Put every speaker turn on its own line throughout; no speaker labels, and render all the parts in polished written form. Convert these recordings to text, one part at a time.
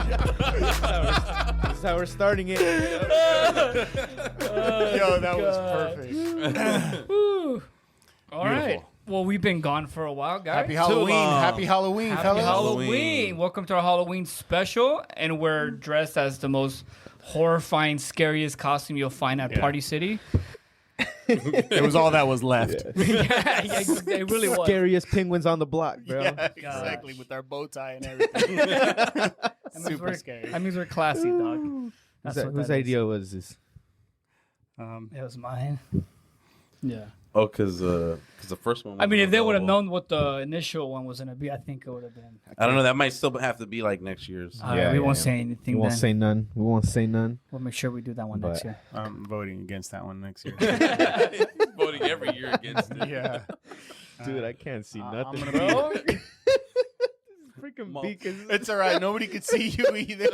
That's how we're starting it.
Yo, that was perfect.
All right. Well, we've been gone for a while, guys.
Happy Halloween. Happy Halloween,
Happy
fellas.
Halloween. Welcome to our Halloween special. And we're dressed as the most horrifying, scariest costume you'll find at Party City.
It was all that was left.
Yeah, it really was.
Scariest penguins on the block, bro.
Yeah, exactly. With our bow tie and everything. Super scary.
That means we're classy, dog. That's what
Whose
that
idea was this?
It was mine. Yeah.
Oh, because the first one.
I mean, if they would have known what the initial one was going to be, I think it would have been.
I don't know. That might still have to be like next year's.
We won't say anything.
We won't
then.
say none. We won't say none.
We'll make sure we do that one next year.
I'm voting against that one next year.
Voting every year against it.
Yeah.
Dude, I can't see nothing,
I'm
bro.
gonna
Freaking beacons.
It's all right. Nobody could see you either.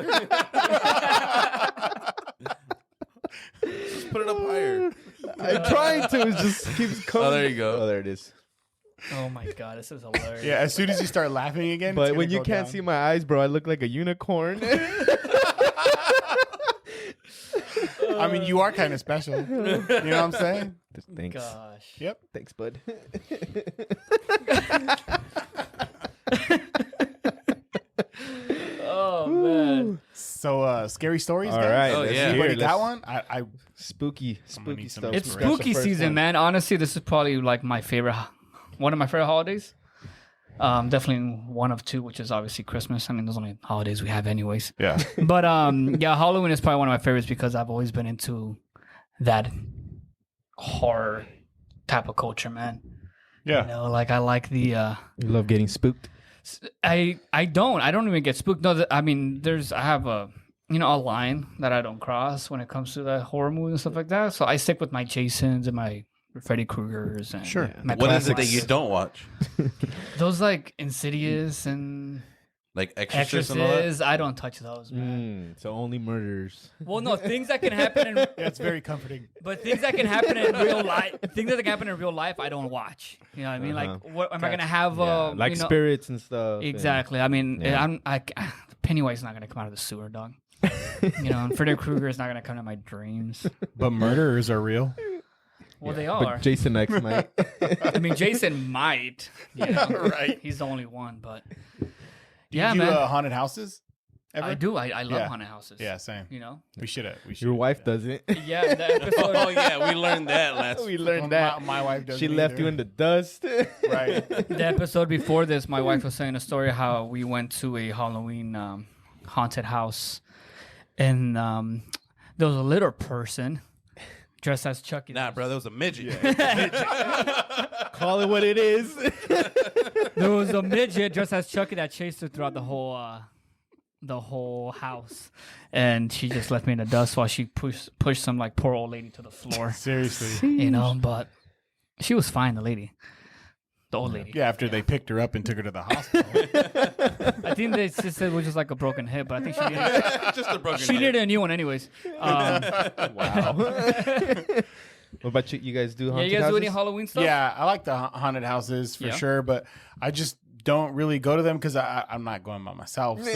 Just put it up higher.
I'm trying to. It just keeps coming.
Oh, there you go.
Oh, there it is.
Oh my God, this is hilarious.
Yeah, as soon as you start laughing again.
But when you can't see my eyes, bro, I look like a unicorn.
I mean, you are kind of special. You know what I'm saying?
Thanks.
Gosh.
Yep.
Thanks, bud.
Oh man.
So, scary stories,
All
guys?
right.
Oh,
let's
yeah.
hear
Anybody
it.
got
Let's-
one? I
Spooky
need some
stuff.
It's
That's
Scratch the
spooky
first
season,
one.
man. Honestly, this is probably like my favorite, one of my favorite holidays. Definitely one of two, which is obviously Christmas. I mean, those are only holidays we have anyways.
yeah.
But yeah, Halloween is probably one of my favorites because I've always been into that horror type of culture, man.
Yeah.
You know, like I like the
You love getting spooked?
I don't even get spooked. No, I mean, I have a line that I don't cross when it comes to the horror movies and stuff like that. So I stick with my Jasons and my Freddy Kruegers and
Sure.
my
What is it that
classics.
you don't watch?
Those like Insidious and
Like Exorcist and all that?
Exorcist. I don't touch those, man.
So only murders.
Well, no, things that can happen in
That's very comforting.
but things that can happen in real life, I don't watch. You know what I mean?
Uh-huh.
Like, what am I gonna have?
Like spirits and stuff.
Exactly. I mean,
Yeah.
Pennywise is not gonna come out of the sewer, dog. And Freddy Krueger is not gonna come to my dreams.
But murderers are real.
Well, they
But
are.
Jason X might.
I mean, Jason might.
Right.
He's the only one, but
Do
yeah,
you do
man.
haunted houses? Ever?
I do. I love
Yeah.
haunted houses.
Yeah, same.
We
should.
Your wife doesn't.
Yeah, the episode.
Oh, yeah. We learned that last
We
week.
learned that.
My wife doesn't.
She left
either.
you in the dust.
Right.
The episode before this, my wife was saying a story how we went to a Halloween haunted house, and there was a little person dressed as Chucky.
Nah, bro. That was a midget.
Call it what it is.
There was a midget dressed as Chucky that chased her throughout the whole house, and she just left me in the dust while she pushed some like poor old lady to the floor.
Seriously.
But she was fine, the lady. The old lady.
Yeah, after they picked her up and took her to the hospital.
I think they just said it was just like a broken hip, but I think she needed,
Just a broken
she needed a new one anyways.
Wow. What about you? You guys do
Yeah,
haunted
you guys do any
houses?
Halloween stuff?
Yeah, I like the haunted houses for sure, but I just don't really go to them because I'm not going by myself. So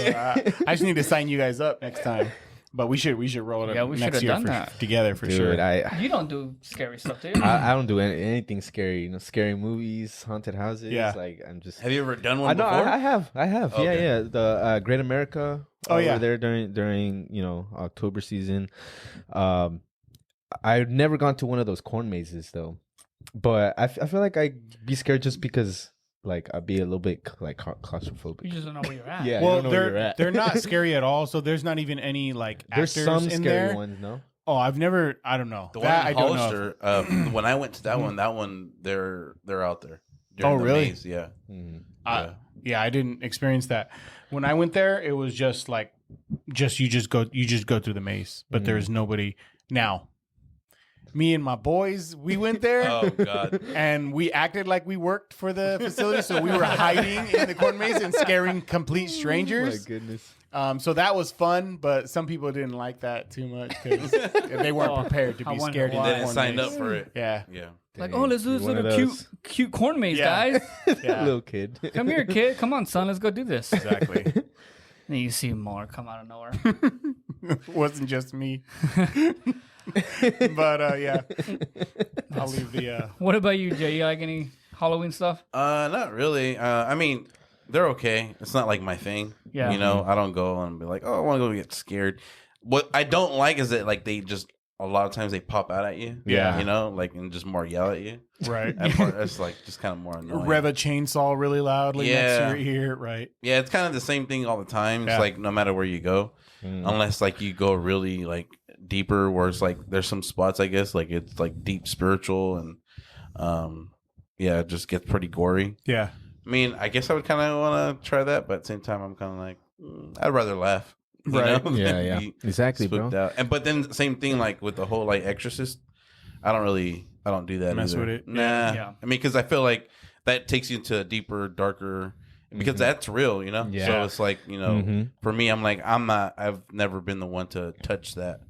I just need to sign you guys up next time. But we should roll it
Yeah,
up
we
next
should've
year
done that.
together for
Dude,
sure.
I
You don't do scary stuff, do you?
I don't do anything scary. Scary movies, haunted houses.
Yeah.
Like I'm just.
Have you ever done
I
one
know.
before?
I have.
Okay.
Yeah. The Great America.
Oh, yeah.
Over there during October season. I've never gone to one of those corn mazes though, but I feel like I'd be scared just because like I'd be a little bit like claustrophobic.
You just don't know where you're at.
Yeah. you
Well,
don't know where you're at.
they're not scary at all. So there's not even any like
There's
actors
some
in
scary
there.
ones, no?
Oh, I don't know.
The
That
one
I
in
don't know.
Hollister, when I went to that one, they're out there. during
Oh,
the
really?
maze, yeah.
Mm.
Yeah, I didn't experience that. When I went there, it was just like, you just go through the maze, but there's nobody. Now, me and my boys, we went there.
Oh God.
And we acted like we worked for the facility, so we were hiding in the corn maze and scaring complete strangers.
My goodness.
So that was fun, but some people didn't like that too much because they weren't prepared to
I
be
wonder
scared in
why.
the
They didn't
corn
sign
maze.
up for it.
Yeah,
Yeah.
Like,
Dang,
oh, let's do this
you're one
little
of
cute corn maze,
Yeah.
guys.
yeah,
Little kid.
Come here, kid. Come on, son. Let's go do this.
exactly.
Then you see more come out of nowhere.
It wasn't just me. But yeah, I'll leave the.
What about you, Jay? You like any Halloween stuff?
Not really. I mean, they're okay. It's not like my thing.
Yeah.
You know, I don't go and be like, oh, I want to go get scared. What I don't like is that like they just a lot of times they pop out at you.
Yeah.
You know, like and just more yell at you.
Right.
That part, that's like just kind of more annoying.
Rev a chainsaw really loudly next
Yeah.
to your ear. Right.
Yeah, it's kind of the same thing all the time. It's
Yeah.
like no matter where you go, unless like you go really like deeper, where it's like there's some spots I guess like it's like deep spiritual and yeah, it just gets pretty gory.
Yeah.
I mean, I guess I would kind of want to try that, but at the same time, I'm kind of like, I'd rather laugh. You
Right.
know,
Yeah,
than
yeah.
be
Exactly, bro.
spooked out. And but then same thing like with the whole like Exorcist. I don't do that.
Mess
either.
with it.
Nah.
Yeah.
I mean, because I feel like that takes you into a deeper, darker. Because that's real, you know.
Yeah.
So it's like
Mhm.
for me, I'm like I've never been the one to touch that.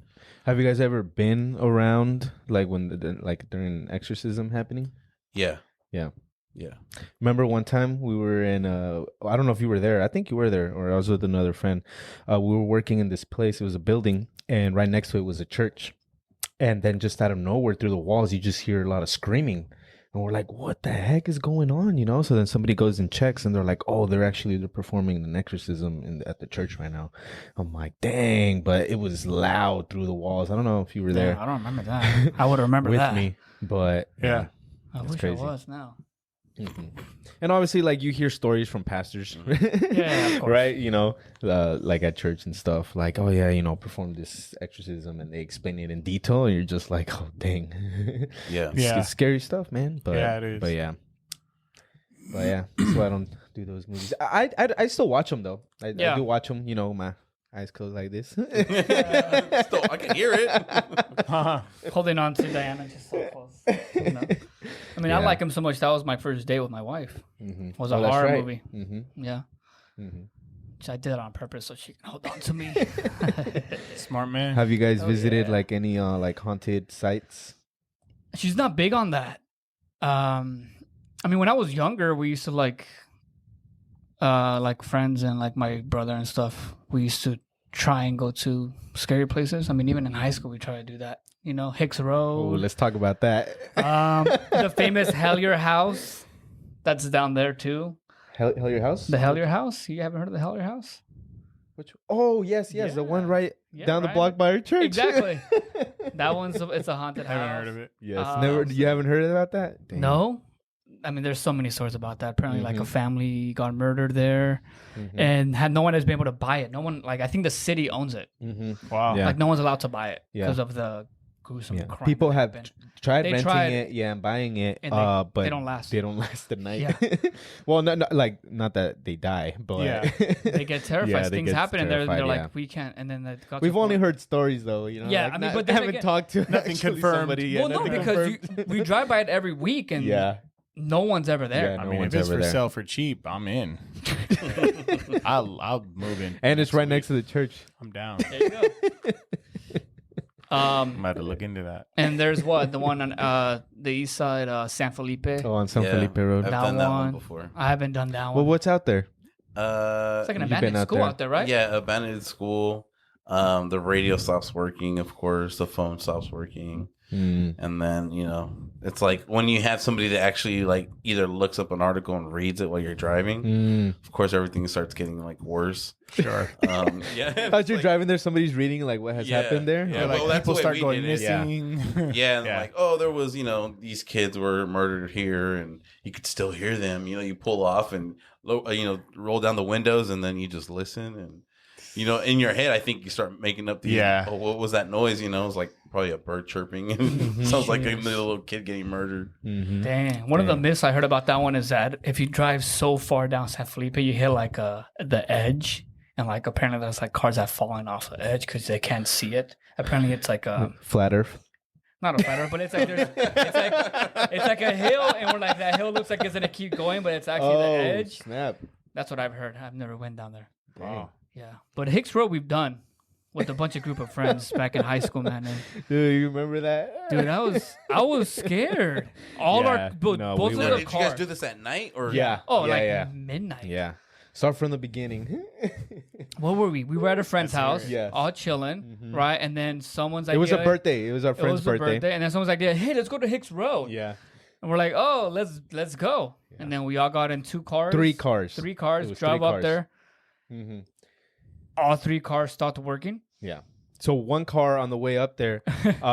Have you guys ever been around like when like during exorcism happening?
Yeah.
Yeah.
Yeah.
Remember one time we were in I don't know if you were there. I think you were there, or I was with another friend. We were working in this place. It was a building, and right next to it was a church. And then just out of nowhere, through the walls, you just hear a lot of screaming. And we're like, what the heck is going on? You know? So then somebody goes and checks, and they're like, oh, they're performing an exorcism at the church right now. I'm like, dang, but it was loud through the walls. I don't know if you were there
Yeah, I don't remember that. I would remember
with
that.
me, but
Yeah.
I
It's
wish
crazy.
I was now.
And obviously, like you hear stories from pastors,
Yeah, of course.
right? You know, like at church and stuff. Like, oh yeah, perform this exorcism, and they explain it in detail, and you're just like, oh dang,
Yeah.
Yeah.
it's scary stuff, man. But
Yeah, it is.
But yeah, that's why I don't do those movies. I still watch them though. I do watch them. My eyes closed like this.
Still, I can hear it.
Holding on to Diana just so close. You know? I mean, I
Yeah.
like him so much. That was my first date with my wife.
Mm-hmm.
Was a horror movie.
Mm-hmm.
Yeah.
Mm-hmm.
Which I did it on purpose so she can hold on to me.
Smart man.
Have you guys visited
yeah.
like any like haunted sites?
She's not big on that. I mean, when I was younger, we used to like friends and like my brother and stuff. We used to try and go to scary places. I mean, even in high school, we tried to do that. Hicks
Oh,
Road.
let's talk about that.
The famous Higuera House. That's down there too.
Hell, House?
The Higuera House. You haven't heard of the Higuera House?
Which? Oh yes, the one
Yeah.
right
Yeah,
down the
right.
block by our church.
Exactly. That it's a haunted
I
house.
haven't heard of it.
Yes, never. You haven't heard about that? Dang.
No. I mean, there's so many stories about that. Apparently, like a family got murdered there,
Mhm.
and no one has been able to buy it. No one, like I think the city owns it.
Mm-hmm.
Wow.
Yeah.
Like no one's allowed to buy it
Yeah.
because of the gruesome
Yeah.
crime.
People
that
have
happened.
tried
They
renting
tried-
it, and buying it,
and
but
they don't last.
They don't last the night.
Yeah.
Well, not that they die, but
Yeah.
They get terrified.
Yeah, they
Things
get
happen, and they're
terrified,
like,
yeah.
we can't. And then they got to
we've
the
only
point-
heard stories though.
Yeah,
like,
I mean, but then
haven't
again-
talked to
Nothing
actually
confirmed.
somebody yet,
Well, no,
nothing
because
confirmed.
we drive by it every week, and
yeah,
no one's ever there.
Yeah,
I
no
mean,
one's
if it's
ever
for
there.
sale for cheap, I'm in. I'll move in.
and it's right next to the church.
I'm down.
There you go.
I'm about to look into that.
And there's the one on the east side, San Felipe.
Oh, on San
Yeah.
Felipe Road.
I've
That
done that one
one.
before.
I haven't done that
Well,
one.
what's out there?
It's like an
You've been
abandoned
out
school
there.
out there, right?
Yeah, abandoned school. The radio stops working, of course. The phone stops working.
Mm.
And then, it's like when you have somebody that actually like either looks up an article and reads it while you're driving,
Mm.
of course, everything starts getting like worse.
Sure.
Yeah.
As you're driving there, somebody's reading like what has
Yeah.
happened there.
Yeah,
Like
well, that's
people
the way
start
we
going
did it.
Yeah.
missing.
Yeah, and
Yeah.
like, oh, there was, these kids were murdered here, and you could still hear them. You pull off and, roll down the windows, and then you just listen. And, in your head, I think you start making up the,
Yeah.
oh, what was that noise? It was like probably a bird chirping. And sounds like a little kid getting murdered.
Mm-hmm.
Dang. One of the myths I heard about that one is that if you drive so far down San Felipe, you hit like the edge. And like apparently there's like cars that falling off the edge because they can't see it. Apparently it's like
Flat Earth.
not a flat earth, but it's like it's like a hill, and we're like that hill looks like it's gonna keep going, but it's actually the edge.
Snap!
That's what I've heard. I've never went down there.
Wow.
Yeah, but Hicks Road we've done with a bunch of group of friends back in high school, man. And,
Dude, you remember that?
dude, I was scared. All
Yeah,
our both
no,
of
we
our
were.
Did you guys
cars.
do this at night or?
Yeah.
Oh,
yeah,
like
yeah.
midnight.
Yeah. Start from the beginning.
What were we? We were at a friend's house,
Yeah.
all chilling, right? And then someone's idea.
It was a birthday. It was our
It
friend's
was a
birthday.
and then someone's idea, hey, let's go to Hicks Road.
Yeah.
And we're like, oh, let's go. Yeah. And then we all got in 2 cars.
3 cars.
3 cars,
It was
drove
3
up
cars.
there.
Mm-hmm.
All 3 cars stopped working.
Yeah. So one car on the way up there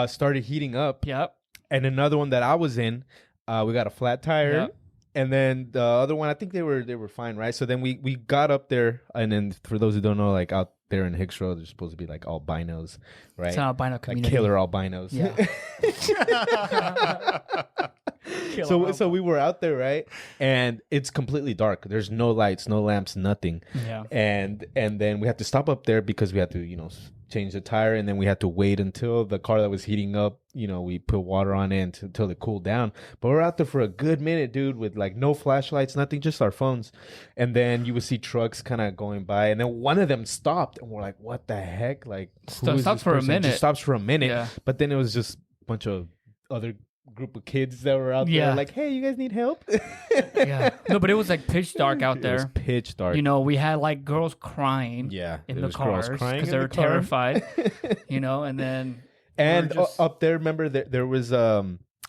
started heating up.
Yep.
And another one that I was in, we got a flat tire.
Yep.
And then the other one, I think they were fine, right? So then we got up there, and then for those who don't know, like out there in Hicks Road, there's supposed to be like albinos, right?
It's an albino
Like
community.
killer albinos.
Yeah.
So we were out there, right? And it's completely dark. There's no lights, no lamps, nothing.
Yeah.
And then we had to stop up there because we had to, change the tire, and then we had to wait until the car that was heating up, we put water on it until it cooled down. But we're out there for a good minute, dude, with like no flashlights, nothing, just our phones. And then you would see trucks kind of going by, and then one of them stopped, and we're like, what the heck? Like, who is
stops
this
for a
person?
minute.
Just stops for a minute.
Yeah.
But then it was just a bunch of other group of kids that were out
Yeah.
there like, hey, you guys need help?
Yeah. No, but it was like pitch dark out
It was
there.
pitch dark.
We had like girls crying
Yeah,
in
there
the
was girls
cars
crying
because
in
they
the
were
car.
terrified, and then
And
we were just-
up there, remember there was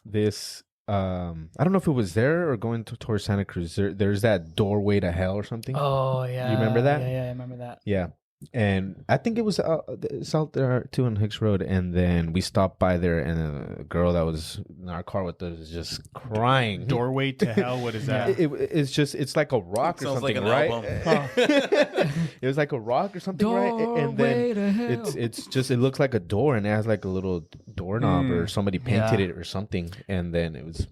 this I don't know if it was there or going towards Santa Cruz. There's that doorway to hell or something.
oh yeah,
You remember that?
Yeah, I remember that.
Yeah, and I think it was it's out there too on Hicks Road. And then we stopped by there, and a girl that was in our car with us was just crying.
Doorway to hell. What is that?
It's like a rock or
Sounds like
something,
an
right?
album.
It was like a rock or something, right? And
Doorway to
then
hell.
it's just it looks like a door, and it has like a little doorknob or somebody painted
Yeah.
it or something, and then it was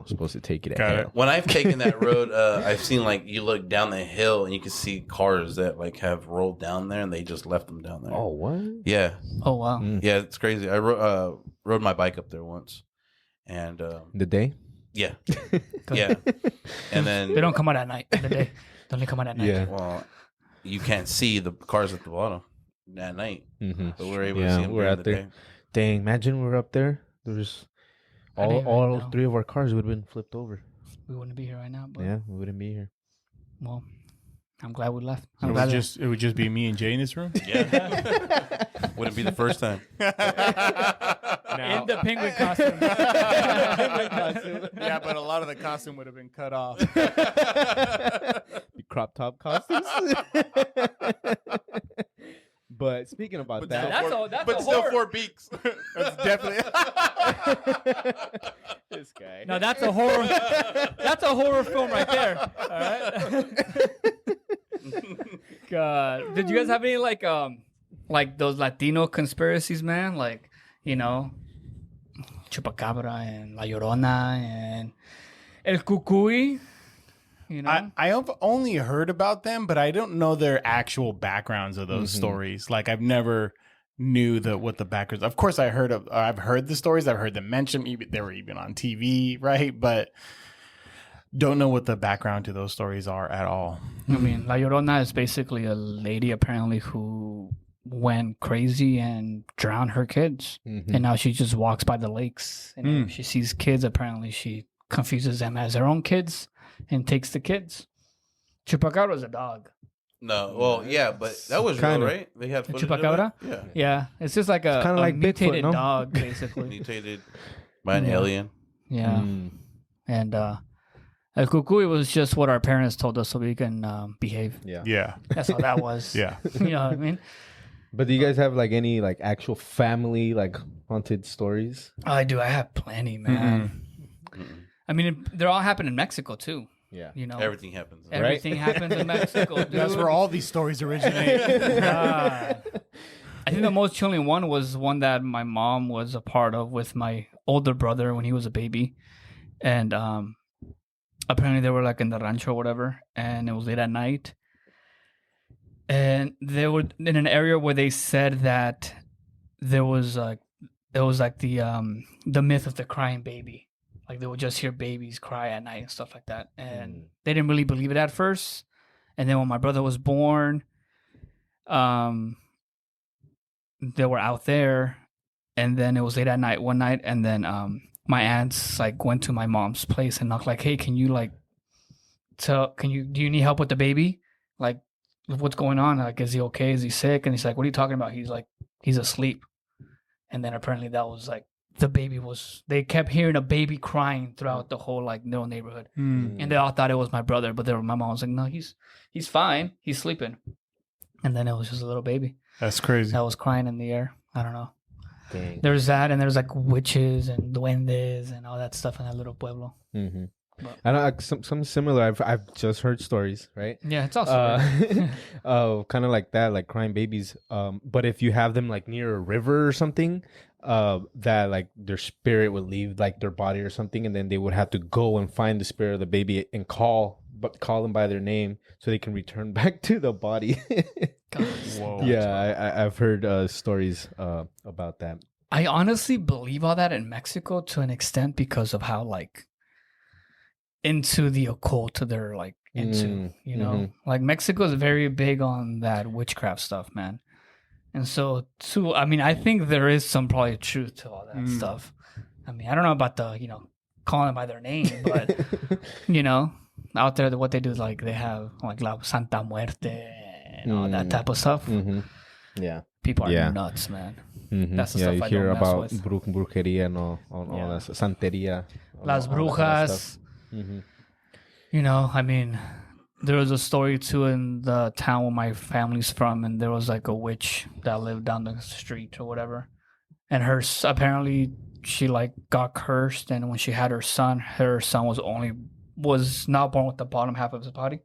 supposed to take you to
Got
hell.
it.
When I've taken that road, I've seen like you look down the hill and you can see cars that like have rolled down there and they just left them down there.
Oh, what?
Yeah,
Oh wow.
Mm.
it's crazy. I rode my bike up there once, and
The day?
yeah,
Go
yeah, and then
They don't come out at night. They only come out at night.
Yeah.
well, you can't see the cars at the bottom at night,
Mm-hmm.
but we're able to
Yeah,
see them
we're
during
out
the
there.
day.
Dang, imagine we're up there. There was
I didn't even
all
know.
3 of our cars would have been flipped over.
We wouldn't be here right now, but
Yeah, we wouldn't be here.
well, I'm glad we left.
It
I'm
would
glad
just be me and Jay in this room.
Yeah, wouldn't be the first time.
in the penguin costume.
Yeah, but a lot of the costume would have been cut off.
The crop top costumes. But speaking about that,
That's a horror.
4 beaks.
That's definitely.
this guy.
No, that's a horror. That's a horror film right there. All right. God, did you guys have any like those Latino conspiracies, man? Like, Chupacabra and La Llorona and El Cucuy.
I have only heard about them, but I don't know their actual backgrounds of those stories. Like I've never knew what the backgrounds. Of course, I've heard the stories. I've heard them mentioned. Even they were even on TV, right? But don't know what the background to those stories are at all.
I mean, La Llorona is basically a lady apparently who went crazy and drowned her kids, and now she just walks by the lakes. And if she sees kids, apparently she confuses them as her own kids and takes the kids. Chupacabra is a dog.
No, well, yeah, but that was
Kinda.
real, right? They have footage of
Chupacabra?
it? Yeah,
Yeah, it's just like a
kinda like Bigfoot,
mutated
no?
dog, basically.
mutated by an
Yeah.
alien.
Yeah,
Mm.
and El Cucuy was just what our parents told us so we can behave.
Yeah.
Yeah,
That's all that was.
yeah.
You know what I mean?
But do you guys have like any like actual family like haunted stories?
I do. I have plenty, man. I mean, they're all happen in Mexico too.
Yeah.
Everything happens.
Everything happens in Mexico, dude.
That's where all these stories originate.
God. I think the most chilling one was one that my mom was a part of with my older brother when he was a baby. And apparently they were like in the rancho or whatever, and it was late at night. And they were in an area where they said that there was like the myth of the crying baby. Like they would just hear babies cry at night and stuff like that. And they didn't really believe it at first. And then when my brother was born, they were out there, and then it was late at night one night, and then my aunts like went to my mom's place and knocked like, hey, can you do you need help with the baby? like, what's going on? Like, is he okay? Is he sick? And he's like, what are you talking about? He's like, he's asleep. And then apparently that was like, they kept hearing a baby crying throughout the whole like little neighborhood. And they all thought it was my brother, but my mom was like, no, he's fine. He's sleeping. And then it was just a little baby.
That's crazy.
That was crying in the air. I don't know.
Dang.
There's that, and there's like witches and duendes and all that stuff in that little pueblo.
Mm-hmm. I know like some similar. I've just heard stories, right?
Yeah, it's also
kind of like that, like crying babies. But if you have them like near a river or something, that like their spirit would leave like their body or something, and then they would have to go and find the spirit of the baby and call them by their name so they can return back to the body.
Whoa.
Yeah, I've heard stories about that.
I honestly believe all that in Mexico to an extent because of how like into the occult they're like into, you know, like Mexico is very big on that witchcraft stuff, man. And so too, I mean, I think there is some probably truth to all that stuff. I mean, I don't know about the, you know, calling them by their name, but you know, out there, what they do is like they have like La Santa Muerte and all that type of stuff.
Yeah,
people are nuts, man. That's the stuff
you
I
hear
don't
about
mess with.
brujeria and all that santeria,
Las brujas. You know, I mean, there was a story too in the town where my family's from, and there was like a witch that lived down the street or whatever, and apparently she like got cursed, and when she had her son was not born with the bottom half of his body,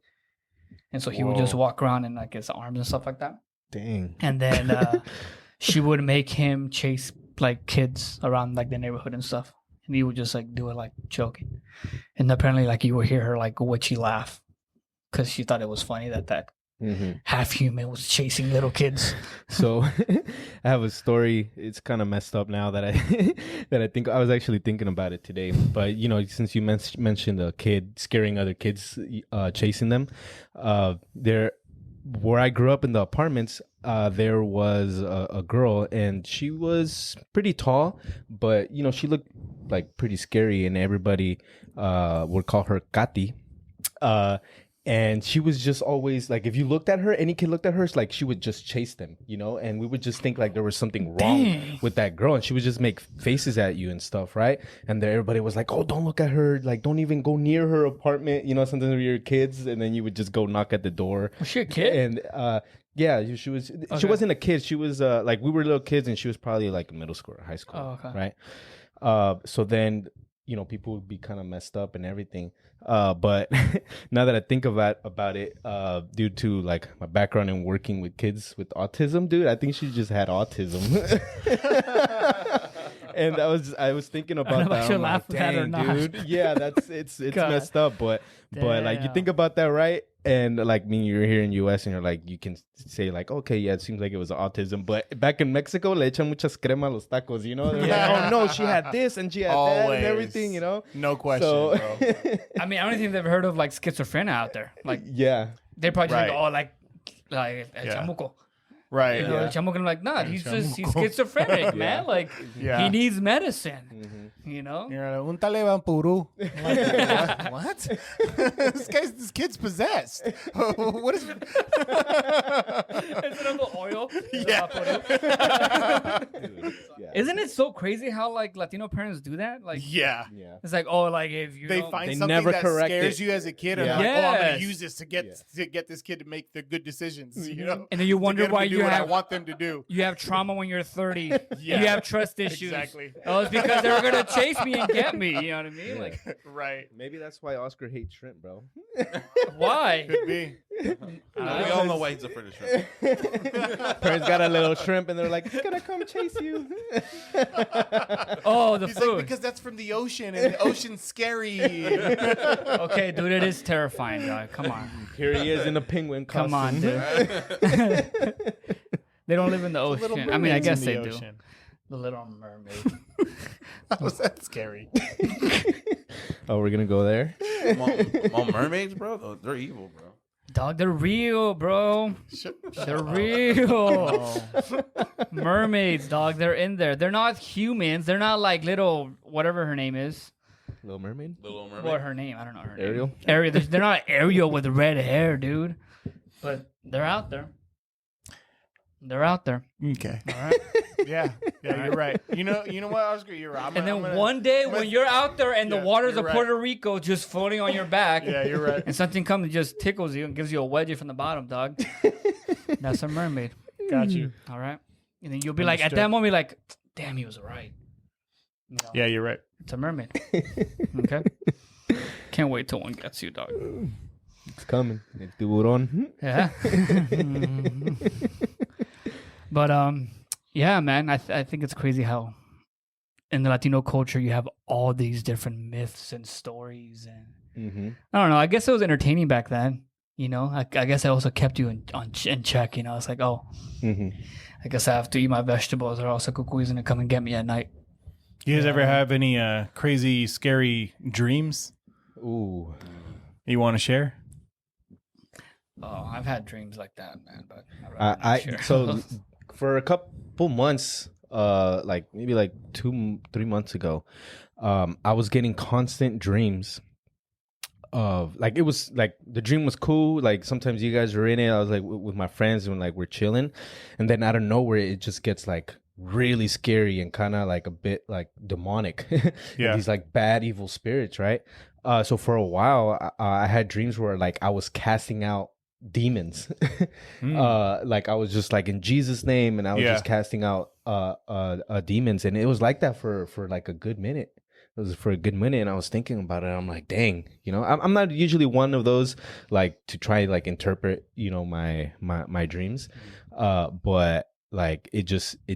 and so he would just walk around in like his arms and stuff like that.
Dang.
And then she would make him chase like kids around like the neighborhood and stuff, and he would just like do it like joking, and apparently like you would hear her like witchy laugh because she thought it was funny that half human was chasing little kids.
So I have a story. It's kind of messed up now that I think I was actually thinking about it today. But you know, since you mentioned a kid scaring other kids, chasing them, where I grew up in the apartments, there was a girl, and she was pretty tall, but you know, she looked like pretty scary, and everybody would call her Kati. And she was just always like, if you looked at her, any kid looked at her, it's like she would just chase them, you know? And we would just think like there was something wrong with that girl. And she would just make faces at you and stuff, right? And then everybody was like, oh, don't look at her. Like, don't even go near her apartment. You know, sometimes we were kids. And then you would just go knock at the door.
Was she a kid?
And yeah, she was. Okay. She wasn't a kid. She was like, we were little kids, and she was probably like middle school or high school, right? So then, you know, people would be kind of messed up and everything. But now that I think about it, due to like my background in working with kids with autism, dude, I think she just had autism. And I was thinking about that. I'm like, dang, dude. Yeah, it's messed up, but like you think about that, right? And like me, you're here in US, and you're like, you can say like, okay, yeah, it seems like it was autism. But back in Mexico, le echan muchas crema a los tacos, you know? They're like, oh no, she had this and she had that and everything, you know?
No question, bro.
I mean, I don't think they've heard of like schizophrenia out there. Like,
yeah,
they probably just like, oh, like chamuco.
Right.
You know, chamuco, like, nah, he's schizophrenic, man. Like, he needs medicine. You know?
You're like, un taliban puru. What? This kid's possessed. What is it?
Instead of the oil.
Yeah.
Isn't it so crazy how like Latino parents do that? Like,
yeah.
It's like, oh, like if you
they find something that scares you as a kid, and like, oh, I'm gonna use this to get this kid to make the good decisions, you know?
And then you wonder why you
what I want them to do.
You have trauma when you're 30. You have trust issues.
Exactly.
Oh, it's because they were gonna chase me and get me. You know what I mean? Like,
right.
Maybe that's why Oscar hates shrimp, bro.
Why?
Could be.
We all know why he's afraid of shrimp.
Parents got a little shrimp, and they're like, "He's gonna come chase you."
Oh,
He's
food.
like, because that's from the ocean, and the ocean's scary.
Okay, dude, it is terrifying, dog. Come on.
Here he is in a penguin costume.
Come on, dude. They don't live in the ocean. I mean, I guess they do. The Little Mermaid.
How was that scary?
Oh, we're gonna go there.
Mermaids, bro. They're evil, bro.
Dog, they're real, bro. They're real. Mermaids, dog. They're in there. They're not humans. They're not like little whatever her name is.
Little Mermaid.
Little Mermaid.
What her name? I don't know her
Ariel?
name. Ariel. They're not Ariel with red hair, dude. But they're out there. They're out there.
Okay.
All right.
Yeah, you're right. You know what, Oscar? You're right.
And then one day when you're out there and the waters of
right.
Puerto Rico just floating on your back,
Yeah, you're right.
and something comes and just tickles you and gives you a wedgie from the bottom, dog. That's a mermaid.
Got you.
All right. And then you'll be like, at that moment, like, damn, he was right. You know,
Yeah, you're right.
it's a mermaid. Okay. Can't wait till one gets you, dog.
It's coming. El tiburón.
Yeah. But yeah, man, I think it's crazy how in the Latino culture you have all these different myths and stories, and I don't know. I guess it was entertaining back then. You know, I guess it also kept you in check. You know, it's like, oh, I guess I have to eat my vegetables, or else a cuckoo is gonna come and get me at night.
You guys ever have any crazy, scary dreams
Ooh.
you want to share?
Oh, I've had dreams like that, man. But I'd rather not share.
So for a couple months, like maybe like 2-3 months ago, I was getting constant dreams of like, it was like the dream was cool. Like sometimes you guys are in it. I was like with my friends and like we're chilling, and then out of nowhere it just gets like really scary and kind of like a bit like demonic.
Yeah.
These like bad evil spirits, right? So for a while I had dreams where like I was casting out demons. Like I was just like in Jesus' name, and I was just casting out demons, and it was like that for like a good minute. It was for a good minute, and I was thinking about it. I'm like, dang, you know, I'm not usually one of those like to try like interpret, you know, my dreams, but like it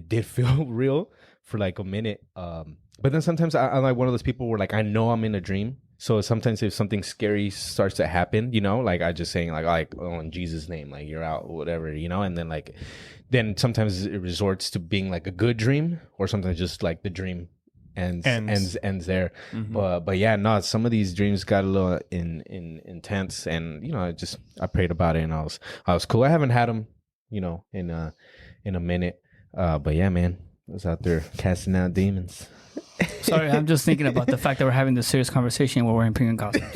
did feel real for like a minute. But then sometimes I'm like one of those people where like I know I'm in a dream. So sometimes if something scary starts to happen, you know, like I just saying like oh, in Jesus' name, like you're out or whatever, you know, and then sometimes it resorts to being like a good dream, or sometimes just like the dream ends there. But yeah, no, some of these dreams got a little intense, and you know, I prayed about it, and I was cool. I haven't had them, you know, in a minute. But yeah, man, I was out there casting out demons.
Sorry, I'm just thinking about the fact that we're having this serious conversation while we're wearing penguin costumes.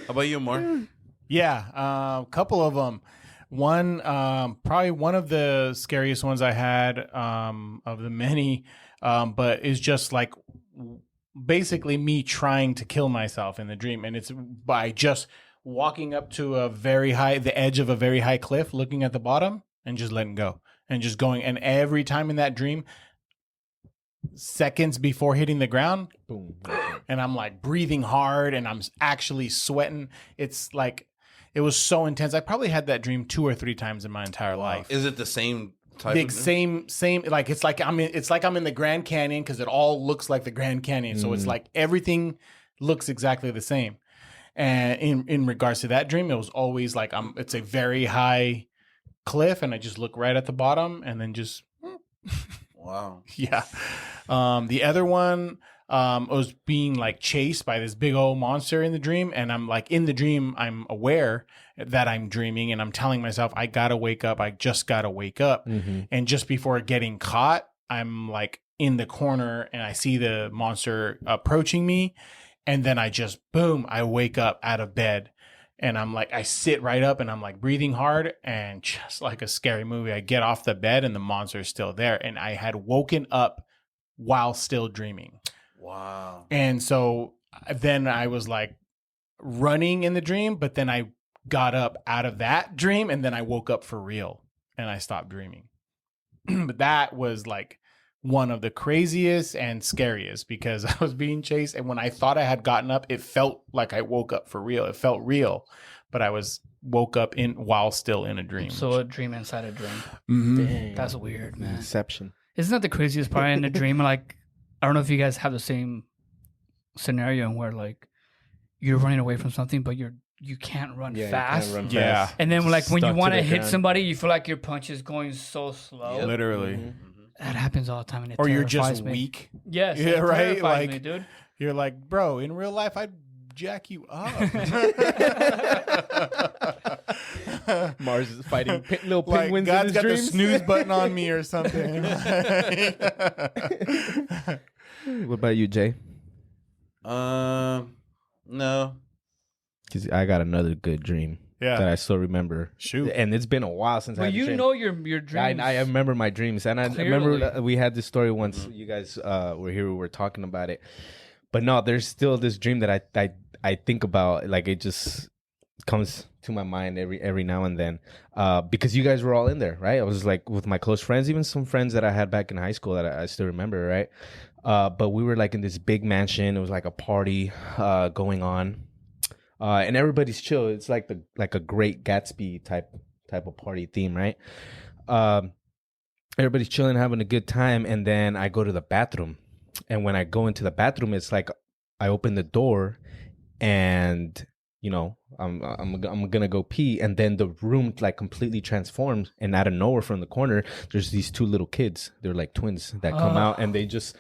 How about you, Mar?
Yeah, a couple of them. One, probably one of the scariest ones I had of the many, but is just like basically me trying to kill myself in the dream. And it's by just walking up to the edge of a very high cliff, looking at the bottom and just letting go and just going. And every time in that dream, seconds before hitting the ground,
Boom.
and I'm like breathing hard and I'm actually sweating. It's like, it was so intense. I probably had that dream 2 or 3 times in my entire life.
Is it the same type
The
of
same, like it's like I'm in the Grand Canyon, because it all looks like the Grand Canyon. So it's like everything looks exactly the same. And in regards to that dream, it was always like it's a very high cliff, and I just look right at the bottom, and then just
Wow.
yeah. The other one was being like chased by this big old monster in the dream, and I'm like in the dream, I'm aware that I'm dreaming, and I'm telling myself I gotta wake up. I just gotta wake up. And just before getting caught, I'm like in the corner, and I see the monster approaching me, and then I just boom, I wake up out of bed. And I'm like, I sit right up, and I'm like breathing hard, and just like a scary movie, I get off the bed and the monster is still there. And I had woken up while still dreaming.
Wow.
And so then I was like running in the dream, but then I got up out of that dream, and then I woke up for real, and I stopped dreaming. But that was like one of the craziest and scariest, because I was being chased, and when I thought I had gotten up, it felt like I woke up for real. It felt real, but I woke up while still in a dream.
So a dream inside a dream.
Mm-hmm.
That's weird, man.
Inception.
Isn't that the craziest part in a dream? Like, I don't know if you guys have the same scenario where like you're running away from something, but you can't run fast.
You can't run
Yeah.
fast.
And then like when you
Stuck
want
to
to
the
hit
ground.
somebody, you feel like your punch is going so slow.
Yep.
Literally.
That happens all the time, and it
Or you're
terrifies
just
me.
weak.
Yes,
Yeah,
it
right?
terrifies
Like-
me, dude.
You're like, bro, in real life, I'd jack you up.
Mars is fighting little
Like,
penguins
God's
in
got
his
the
dreams.
snooze button on me or something.
What about you, Jay?
No.
Because I got another good dream. that I still remember.
Shoot.
And it's been a while since I
Well,
had a
you
dream.
know your dreams.
I remember my dreams, and I
Clearly.
remember we had this story once. You guys were here, we were talking about it. But no, there's still this dream that I think about. Like, it just comes to my mind every now and then, because you guys were all in there, right? I was like with my close friends, even some friends that I had back in high school that I still remember, right? But we were like in this big mansion. It was like a party going on, and everybody's chill. It's like a Great Gatsby type of party theme, right? Everybody's chilling, having a good time, and then I go to the bathroom, and when I go into the bathroom, it's like I open the door, and I'm gonna go pee, and then the room like completely transforms, and out of nowhere from the corner, there's these two little kids. They're like twins that come out, and they just,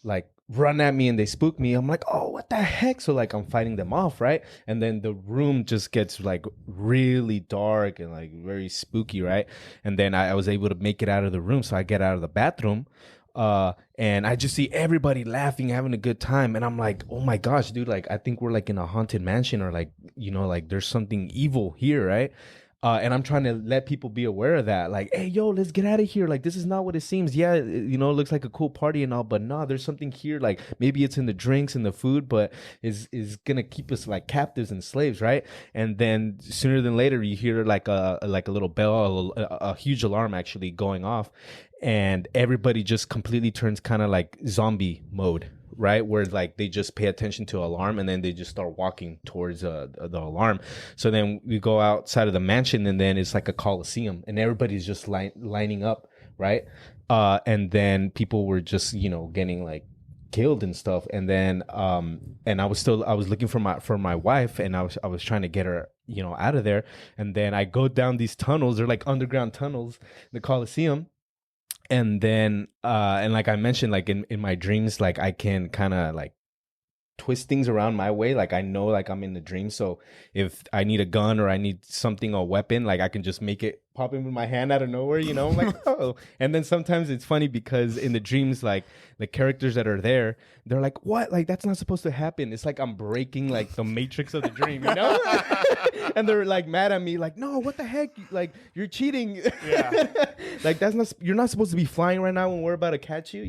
like run at me and they spook me. I'm like, oh, what the heck? So like I'm fighting them off, right? And then the room just gets like really dark and like very spooky, right? And then I was able to make it out of the room, so I get out of the bathroom. And I just see everybody laughing, having a good time. And I'm like, oh my gosh, dude, like, I think we're like in a haunted mansion, or like, like there's something evil here, right? And I'm trying to let people be aware of that. Like, hey, yo, let's get out of here. Like, this is not what it seems. Yeah, it looks like a cool party and all, but no, there's something here. Like, maybe it's in the drinks and the food, but is gonna keep us like captives and slaves, right? And then sooner than later, you hear like a little bell, a huge alarm actually going off, and everybody just completely turns kind of like zombie mode, right? Where like they just pay attention to alarm, and then they just start walking towards the alarm. So then we go outside of the mansion, and then it's like a coliseum, and everybody's just lining up, right? And then people were just getting like killed and stuff. And then and I was looking for my wife, and I was trying to get her out of there. And then I go down these tunnels. They're like underground tunnels, the coliseum. And then, and like I mentioned, like in my dreams, like I can kind of like twist things around my way. Like I know, like I'm in the dream. So if I need a gun or I need something, a weapon, like I can just make it pop in with my hand out of nowhere, I'm like, oh. And then sometimes it's funny because in the dreams, like the characters that are there, they're like, what? Like that's not supposed to happen. It's like I'm breaking like the matrix of the dream, And they're like mad at me, like, no, what the heck? Like you're cheating.
Yeah.
Like you're not supposed to be flying right now when we're about to catch you,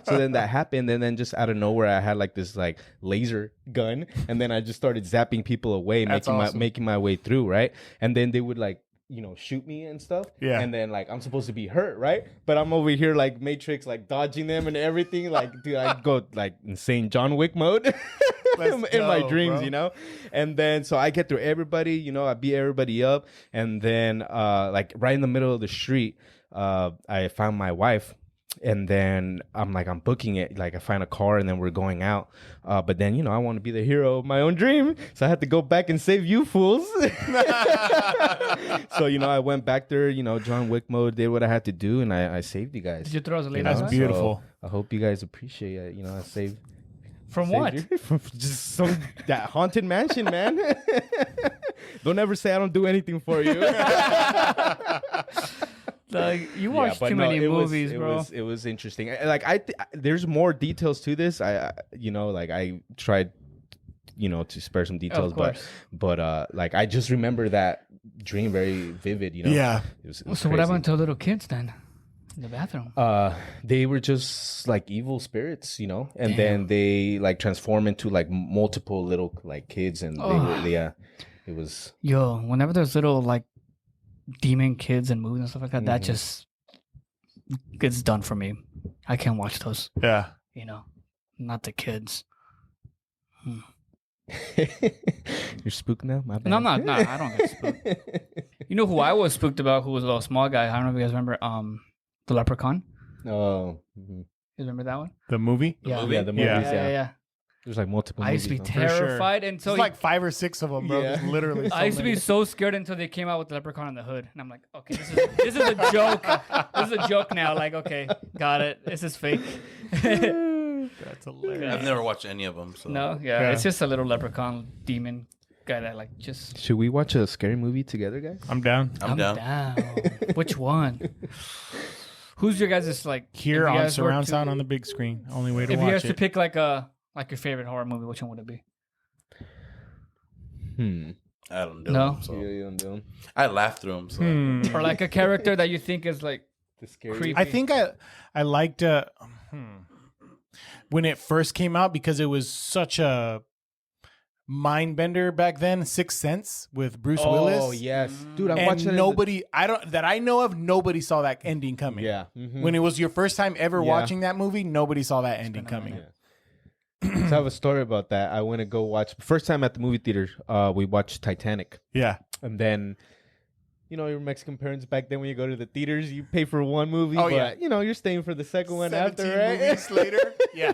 So then that happened, and then just out of nowhere, I had like this like laser gun, and then I just started zapping people away, making my way through, right? And then they would like shoot me and stuff.
Yeah.
And then like I'm supposed to be hurt, right? But I'm over here like Matrix, like dodging them and everything. Like, dude, I go like insane John Wick mode in my dreams, bro. And then so I get through everybody, I beat everybody up. And then like right in the middle of the street, I found my wife. And then I'm booking it. Like I find a car, and then we're going out. But then, I want to be the hero of my own dream. So I had to go back and save you fools. So, I went back there, John Wick mode, did what I had to do, and I saved you guys.
Did you throw us a late?
That's beautiful.
So I hope you guys appreciate it. I saved.
From what?
From just that haunted mansion, man. Don't ever say I don't do anything for you.
Like you watch too many movies, bro.
It was interesting. Like there's more details to this. I tried, to spare some details, but like I just remember that dream very vivid.
Yeah.
It was
So
crazy.
what happened to little kids then? In the bathroom.
They were just like evil spirits, and then they like transform into like multiple little like kids, and it was.
Yo, whenever there's little like demon kids and movies and stuff like that, that just gets done for me. I can't watch those.
Yeah.
Not the kids.
You're spooked now? My bad.
No, I'm not. Nah, I don't get spooked. You know who I was spooked about? Who was a little small guy? I don't know if you guys remember. The Leprechaun.
Oh.
You remember that one?
The movie?
Yeah.
Yeah, the movies.
Yeah.
There's like multiple.
I used to be
movies,
terrified, and so
There's like 5 or 6 of them, bro.
Yeah.
There's literally.
I used to be so scared until they came out with the Leprechaun in the hood, and I'm like, okay, this is a joke. This is a joke now. Like, okay, got it. This is fake.
That's hilarious.
I've never watched any of them. So.
No, yeah, it's just a little leprechaun demon guy that like just.
Should we watch a scary movie together, guys?
I'm down.
I'm down.
Which one? Who's your guys' like
Here on surround sound on the big screen. Only way to
if
watch
you guys
it.
to pick like your favorite horror movie, which one would it be?
I don't do
No?
them. So.
You don't do 'em?
I laugh through them. So.
Or like a character that you think is like
The scary.
creepy.
I think I liked when it first came out because it was such a mind bender back then. Sixth Sense with Bruce Willis.
Oh yes, dude. I
And
watched it.
nobody, that I know of, nobody saw that ending coming.
Yeah. Mhm.
When it was your first time ever
Yeah.
watching that movie, nobody saw that ending
been a
coming.
minute.
So I have a story about that. I went to go watch first time at the movie theater. We watched Titanic,
Yeah.
and then, your Mexican parents back then when you go to the theaters, you pay for one movie.
Oh,
but,
yeah.
you're staying for the second one after,
17
right?
movies later. Yeah.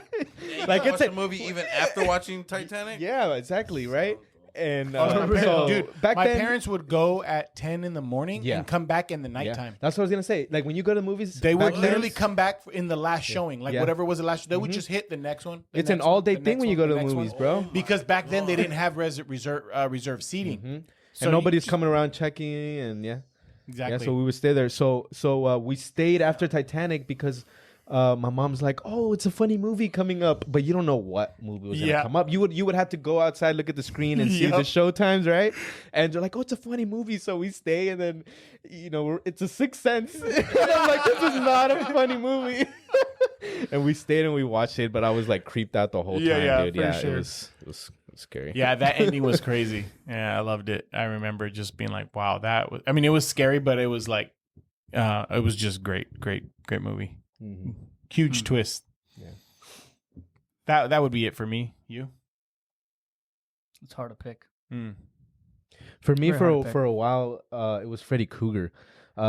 Like, it's
a
a-
movie even after watching Titanic.
Yeah, exactly, right. And
Dude,
back
my
then,
parents would go at 10 in the morning
Yeah.
and come back in the
yeah,
nighttime.
that's what I was gonna say. Like when you go to movies,
They would
back
literally
then,
come back in the last showing, like
Yeah.
whatever was the last. They would just hit the next one. the
It's an
next one,
all-day
the
thing
next
when you
one,
go to
the next
movies,
one.
bro.
Because back then they didn't have reserve seating. So
And nobody's
you-
coming around checking, and yeah.
Exactly.
Yeah, so we would stay there. So we stayed after Titanic because my mom's like, "Oh, it's a funny movie coming up," but you don't know what movie was gonna
Yeah.
come up. You would have to go outside, look at the screen, and see the
Yep.
show times, right? And they're like, "Oh, it's a funny movie," so we stay, and then it's a Sixth Sense. And I'm like, "This is not a funny movie." And we stayed and we watched it, but I was like creeped out the whole
Yeah,
time,
yeah,
dude.
for
Yeah,
sure.
it was scary.
Yeah, that ending was crazy. Yeah, I loved it. I remember just being like, "Wow, that was." I mean, it was scary, but it was like, it was just great movie.
Mhm.
Huge twist.
Yeah.
That would be it for me. You?
It's hard to pick.
For me,
Very hard to pick.
for a while, it was Freddy Krueger,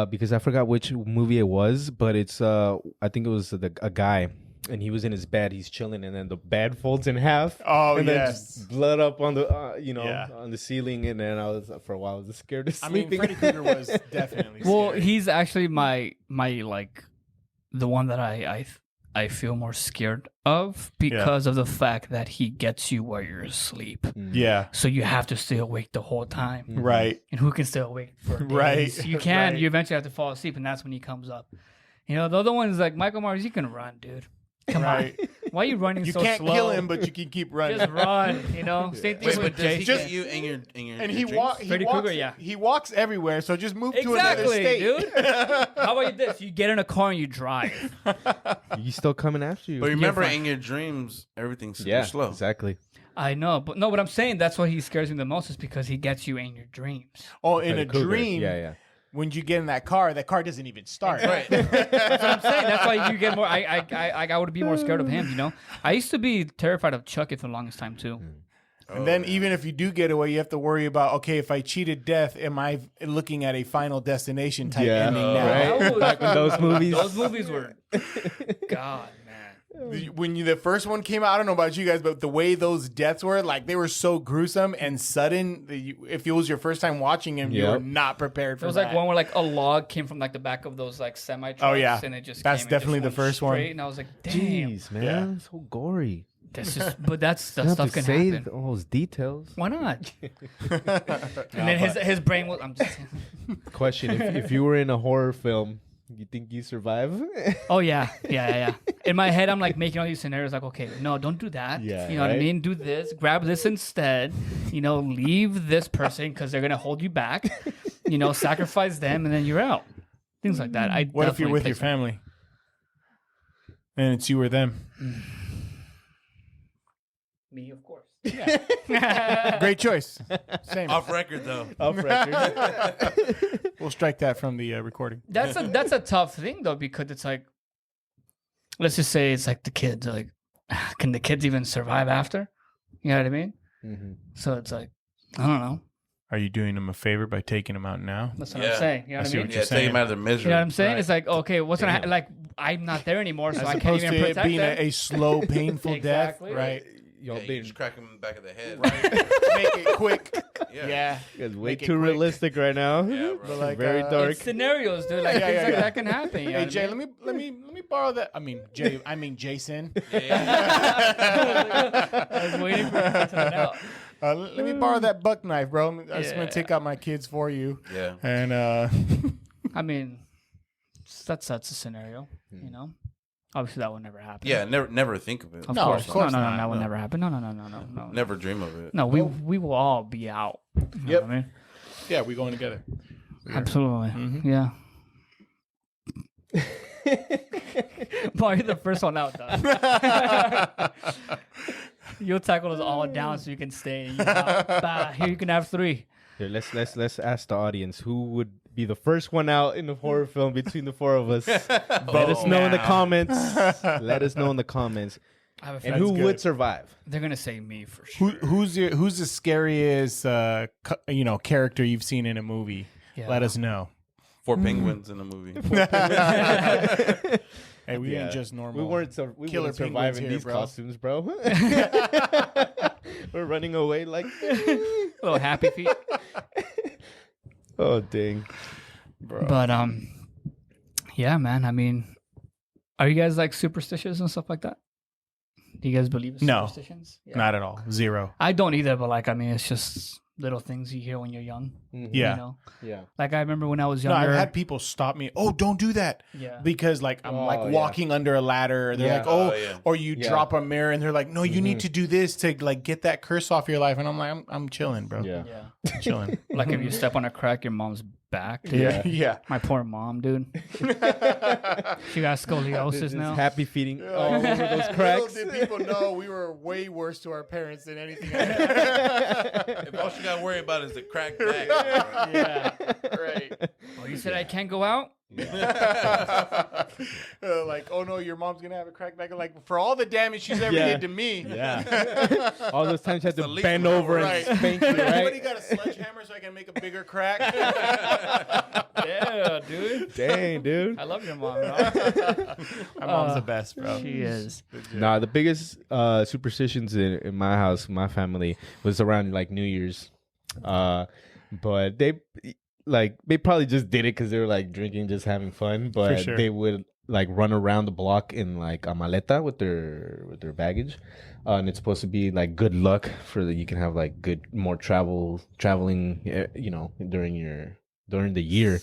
because I forgot which movie it was, but it's I think it was a guy, and he was in his bed, he's chilling, and then the bed folds in half.
Oh,
and then
yes.
just blood up on the
Yeah.
on the ceiling, and then I was for a while I was scared of
I mean,
sleeping.
Freddy Krueger was definitely.
Well,
scary.
he's actually my like the one that I feel more scared of because of the fact that he gets you while you're asleep.
Yeah.
So you have to stay awake the whole time.
Right.
And who can stay awake for days?
Right.
You can.
Right.
You eventually have to fall asleep, and that's when he comes up. The other one's like Michael Myers. You can run, dude. Come
Right.
on. Why are you running
You
so
can't
slow?
kill him, but you can keep running.
Just run. Same thing
Wait,
with
but does he
Jason.
get you in your
and
your dreams?
Freddy Krueger, yeah.
He walks everywhere, so just move to another
Exactly,
state.
dude. How about this? You get in a car and you drive.
He's still coming after you.
But remember,
fine.
in your dreams, everything's super
yeah,
slow.
exactly.
I know, but no. What I'm saying, that's why he scares me the most, is because he gets you in your dreams.
Oh, in
Freddy
a
Krueger.
dream,
Yeah.
when you get in that car doesn't even start.
Right.
That's what I'm saying. That's why you get more. I would be more scared of him. I used to be terrified of Chucky for the longest time too.
And then even if you do get away, you have to worry about, okay, if I cheated death, am I looking at a Final Destination type
Yeah.
ending now?
Right?
That was-
Back in those movies.
Those movies were, God, man.
When the first one came out, I don't know about you guys, but the way those deaths were, like they were so gruesome and sudden. If it was your first time watching them, you
Yep.
were not prepared for
There was
that.
like one where like a log came from like the back of those like semi trucks.
Oh, yeah.
And it just
That's
came and
definitely
just
the
went
first one.
straight, And I was like, damn.
Jeez, man, so gory.
That's just, but that
You have
stuff
to
can
say
happen.
all those details.
Why not? And then his brain was. I'm just.
Question: if you were in a horror film, you think you survive?
Oh yeah. In my head, I'm like making all these scenarios. Like, okay, no, don't do that.
Yeah,
You know what I
right?
mean? Do this. Grab this instead. Leave this person because they're gonna hold you back. Sacrifice them, and then you're out. Things like that.
What if you're with your family and it's you or them?
Me, of course.
Great choice. Same.
Off record though.
Off record.
We'll strike that from the recording.
That's a tough thing though, because it's like, let's just say it's like the kids. Like, can the kids even survive after? You know what I mean?
Mhm.
So it's like, I don't know.
Are you doing them a favor by taking them out now?
That's what
Yeah.
I'm saying. You know
I
what
see
I
what
mean?
you're
Yeah, take
saying.
him out of their misery.
You know what I'm saying?
Right.
It's like, okay, what's gonna happen? Like, I'm not there anymore, so
As
I can't
opposed
even
to it
protect
being
them.
a slow, painful
Exactly.
death, right?
Y'all
Yeah, you
being
just crack him in the back of the head.
Make it quick.
Yeah.
you guys way
Make it
too
quick.
realistic right now.
Yeah, bro.
But like,
Very dark.
It's scenarios, dude. Like
Yeah,
things
yeah,
like
yeah.
that can happen. You know
Hey
what
Jay,
I mean?
let me borrow that. I mean Jason.
Yeah.
I was waiting for you to put it out.
Let me borrow that buck knife, bro. I'm just
Yeah.
gonna take out my kids for you.
Yeah.
And
I mean, that's a scenario, you know. Obviously, that would never happen.
Yeah, never think of it.
Of
No,
course.
of course
no,
not.
that would
No.
never happen. No.
Never dream of it.
No, we will all be out. You know
Yep.
what I mean?
Yeah, we're going together.
Absolutely.
Mhm.
Yeah. Paul, you're the first one out, though. You'll tackle us all down so you can stay. Here, you can have 3.
Here, let's ask the audience who would be the first one out in the horror film between the 4 of us. Let us know in the comments. Let us know in the comments.
I have a
And
feeling
who
good.
would survive?
they're gonna say me for sure.
Who's the scariest character you've seen in a movie?
Yeah.
Let us know.
4 penguins in a movie.
Hey, we
Yeah.
ain't just normal.
We weren't
Killer
surviving
penguins here,
these
bro.
costumes, bro. We're running away like.
Little happy feet.
Oh dang!
bro.
But yeah, man. I mean, are you guys like superstitious and stuff like that? Do you guys believe in
No.
superstitions? Yeah.
Not at all. 0.
I don't either, but like, I mean, it's just little things you hear when you're young.
Yeah.
You know?
Yeah.
Like I remember when I was
No,
younger.
I've had people stop me. Oh, don't do that.
yeah.
Because like I'm
Oh,
like
yeah.
walking under a ladder. They're
Yeah.
like, oh,
Oh, yeah.
or you
Yeah.
drop a mirror and they're like, no, you need to do this to like get that curse off your life. And I'm like, I'm chilling, bro.
Yeah.
Yeah.
Chilling.
Like if you step on a crack, your mom's back. Dude.
Yeah.
Yeah.
My poor mom, dude. She got scoliosis
This
now.
happy feeting all over those cracks.
Little did people know we were way worse to our parents than anything.
If all she got to worry about is the crack back.
Yeah.
Right.
Oh, you said I can't go out?
Like, oh no, your mom's gonna have a crack back. Like, for all the damage she's ever
Yeah.
did to me.
Yeah. All those times you had
the
to
least
bend
we were
over
right.
and spank you,
Somebody
right?
got a sledgehammer so I can make a bigger crack.
Yeah, dude.
Dang, dude.
I love your mom, bro.
My mom's the best, bro.
She is.
Nah, the biggest superstitions in my house, my family, was around like New Year's. But they probably just did it because they were like drinking, just having fun. But
sure.
they would like run around the block in like a maleta with their baggage, and it's supposed to be like good luck for that you can have like more traveling, during the year.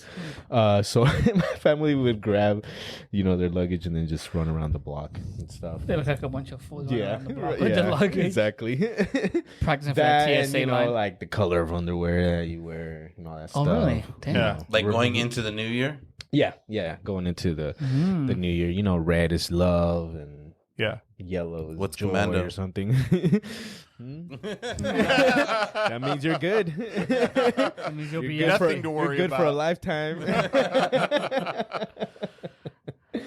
So my family would grab, their luggage and then just run around the block and stuff.
They look like a bunch of fools running
Yeah,
around the block
right,
with
yeah,
the luggage.
exactly.
Practicing for
That
the
and,
TSA line.
like the color of underwear that you wear and all that
Oh,
stuff.
really? Damn.
Yeah.
Like going into the new year.
Yeah, going into the
Mm.
New Year. Red is love and
Yeah.
yellow is
What's
joy
commando?
or something. That means you're good.
That means you'll
You're
be
good
Nothing
for,
to worry
you're good for a
about.
lifetime.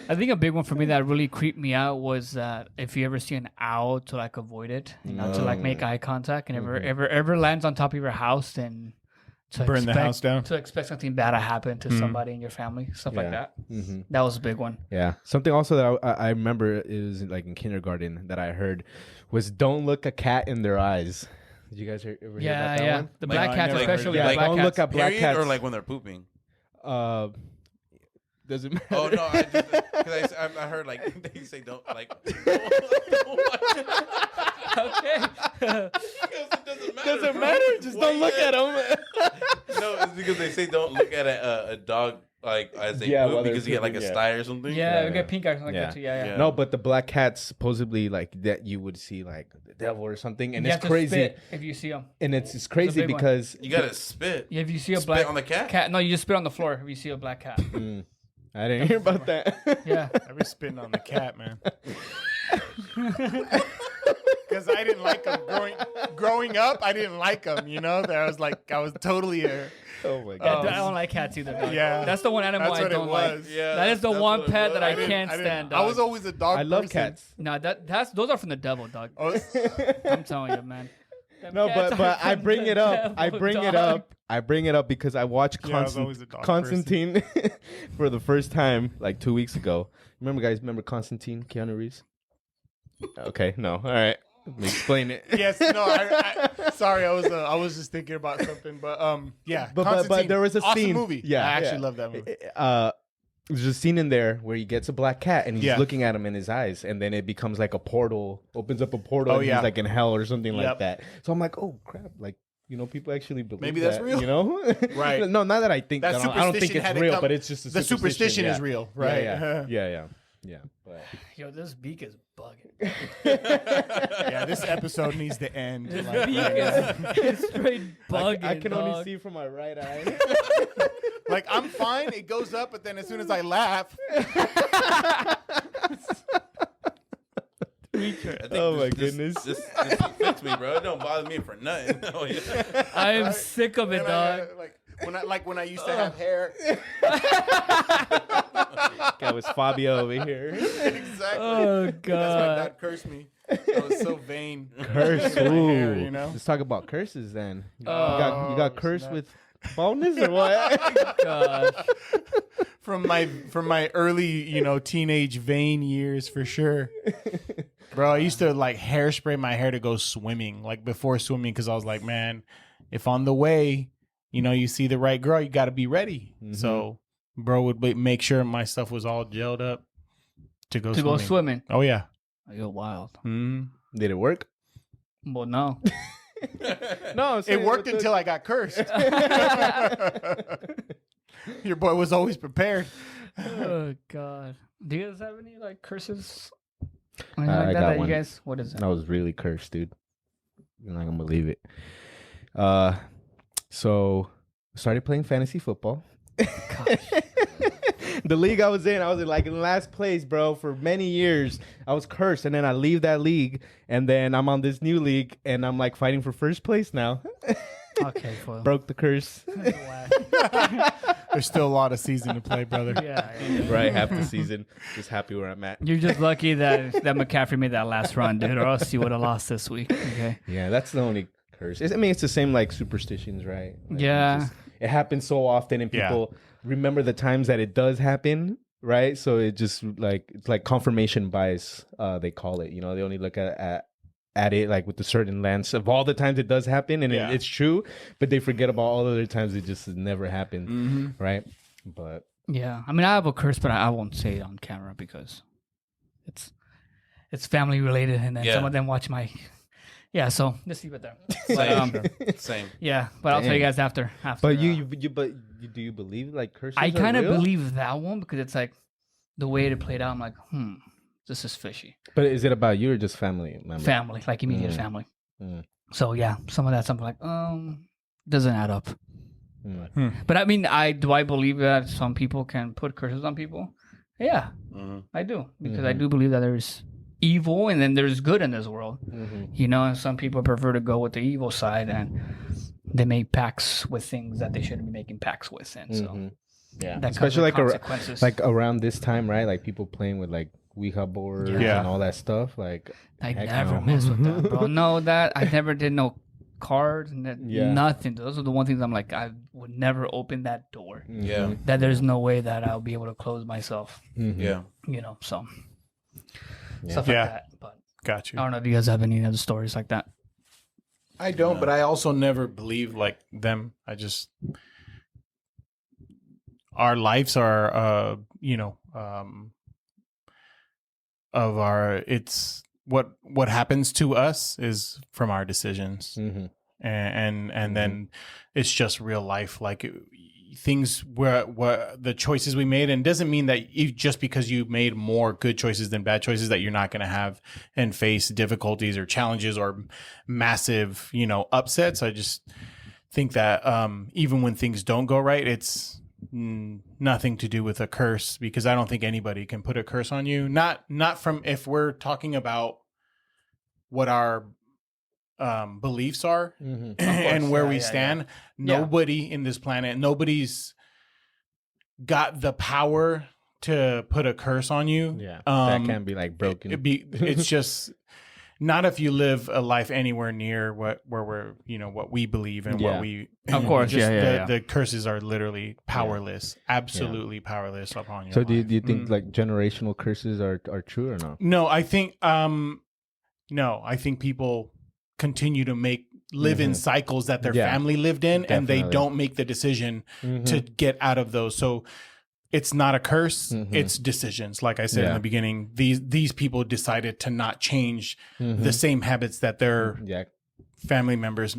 I think a big one for me that really creeped me out was that if you ever see an owl, to like avoid it, to like make eye contact, and ever lands on top of your house, then to
Burn the house down.
To expect something bad to happen to somebody in your family, stuff like that.
Mm-hmm.
That was a big one.
Yeah. Something also that I remember is like in kindergarten that I heard was don't look a cat in their eyes. Did you guys ever hear about that one?
The
Like,
black
I
cats,
never heard
especially
Yeah,
the black
don't
cats.
look at black
Period,
cats.
or like when they're pooping.
Doesn't matter.
Oh no! Because I heard like they say don't like.
Okay.
It
Doesn't matter. Just don't look at them.
No, it's because they say don't look at a dog like as they
Yeah,
poop
while they're
because you get like a
pooping, yeah.
sty or something.
Yeah, we
yeah.
get pink eyes like
Yeah.
that too. Yeah.
Yeah.
No, but the black cats supposedly like that you would see like the devil or something, and
You
it's
have to
crazy.
spit if you see them.
And it's crazy
big one.
because
You gotta spit.
If you see a
Spit
black
on the cat?
no, you just spit on the floor if you see a black cat.
I didn't hear about that.
Yeah.
I was spitting on the cat, man. Because I didn't like him growing up. I didn't like him. I was totally a.
Oh my
I
god.
don't like cats either. Dog.
Yeah.
That's the one animal
That's
I
what it
don't like.
was.
Yeah,
That is the
that's
one
what it
pet
was.
that I
didn't-
can't
didn't-
stand.
I
Dog.
was always a dog.
I love
person.
cats.
No, those are from the devil, dog.
Oh,
I'm telling you, man. Them
No,
cats
but
are
I
from
bring
the
it up. I
devil,
bring it
dog.
up. I bring it up because I watched
Yeah, I was always a dog
Constantine for the first time like 2 weeks ago. Remember Constantine, Keanu Reeves? Okay, no. All right. Let me explain it.
yes. No. I sorry. I was just thinking about something. But yeah.
But
Constantine,
there was a
awesome
scene.
movie.
Yeah,
I actually
yeah.
love that movie.
There's a scene in there where he gets a black cat and he's
Yeah.
looking at him in his eyes, and then it becomes like a portal, opens up a portal,
Oh,
and
yeah.
he's like in hell or something like
Yep.
that. So I'm like, oh crap, like people actually believe
Maybe that's
that,
real. Right.
No, not that I think
That
that. I don't think
superstition
it's
had to
real,
come-
but it's just a
the superstition
yeah.
is real, right?
Yeah. Yeah, but
Yo, this beak is bugging.
Yeah, this episode needs to end.
This
Like,
beak
right now.
is straight bugging.
I can only
dog.
see from my right eye.
Like, I'm fine. It goes up, but then as soon as I laugh,
I think
Oh, my
this
goodness.
fits me, bro. It don't bother me for nothing. Oh, yeah.
I'm sick of it,
then
dog.
when I used to have hair.
That was Fabio over here.
Exactly.
Oh
That's why
god.
Dad cursed me. I was so vain.
Curse.
My hair,
Ooh.
you know?
Let's talk about curses then. You
Oh,
got cursed
snap.
with bonus or what?
Gosh.
From my early, teenage vain years for sure. Bro, I used to like hairspray my hair to go swimming, like before swimming, because I was like, man, if on the way, you see the right girl, you got to be ready.
Mhm.
So, bro would make sure my stuff was all gelled up to go
To
swimming.
go swimming.
Oh yeah.
You're wild.
Mm.
Did it work?
Well, no.
No,
It worked until I got cursed. Your boy was always prepared.
Oh god. Do you guys have any like curses?
I got one.
You guys, what is it?
I was really cursed, dude. You're not gonna believe it. So started playing fantasy football. The league I was in like in last place, bro, for many years. I was cursed, and then I leave that league, and then I'm on this new league, and I'm like fighting for first place now.
Okay, well.
Broke the curse.
There's still a lot of season to play, brother.
Yeah.
Right, half the season. Just happy where I'm at.
You're just lucky that McCaffrey made that last run, dude, or else you would have lost this week. Okay.
Yeah, that's the only curse. I mean, it's the same like superstitions, right? Like,
Yeah.
it happens so often, and
Yeah.
people remember the times that it does happen, right? So it just it's like confirmation bias. They call it. They only look at it like with a certain lens of all the times it does happen, and
Yeah.
it's true, but they forget about all the other times it just never happened,
Mm-hmm.
right? But
Yeah. I mean, I have a curse, but I won't say it on camera because it's family related, and then
Yeah.
some of them watch my. Yeah, so just leave it there. But,
Same. Same.
yeah, but I'll tell you
Damn.
guys after.
but do you believe like curses?
I
are
kind of
real?
believe that one because it's like the way it played out. I'm like, this is fishy.
But is it about you or just family members?
Family, like immediate
Mm.
family.
Mm.
So yeah, some of that something like doesn't add up.
Mm.
But I mean, do I believe that some people can put curses on people? Yeah,
Mm-hmm.
I do because I do believe that there's evil and then there's good in this world.
Mhm.
And some people prefer to go with the evil side and they make pacts with things that they shouldn't be making pacts with, and so
Mhm. Yeah,
that
especially
comes with
like
consequences.
like around this time, right? Like people playing with like Ouija boards
Yeah.
and all that stuff. Like
I
heck
never
no.
mess with that, bro. No, that I never did no cards and
Yeah.
nothing. Those are the one things I'm like, I would never open that door.
Mhm.
Yeah.
That there's no way that I'll be able to close myself.
Mhm.
Yeah.
So
Yeah.
stuff
Yeah.
like that. But
Got you.
I don't know if you guys have any other stories like that.
I don't, but I also never believed like them. I just our lives are of our it's what happens to us is from our decisions.
Mhm.
And then it's just real life, like things were the choices we made, and it doesn't mean that just because you made more good choices than bad choices that you're not going to have and face difficulties or challenges or massive upsets. I just think that even when things don't go right, it's nothing to do with a curse, because I don't think anybody can put a curse on you, not from, if we're talking about what our beliefs are
Mhm.
and where
yeah,
we
yeah,
stand. Nobody in this planet, nobody's got the power to put a curse on you.
Yeah, that can be like broken.
It's just not if you live a life anywhere near where we're what we believe and
Yeah.
what we.
Of course,
just
yeah.
The curses are literally powerless, absolutely powerless upon you.
So do you think like generational curses are true or no?
No, I think I think people continue to live in cycles that their
Yeah,
family lived in, and they
definitely.
don't make the decision
Mhm.
to get out of those. So it's not a curse,
Mhm.
it's decisions. Like I said in
Yeah.
the beginning, these people decided to not change
Mhm.
the same habits that their
Yeah,
family members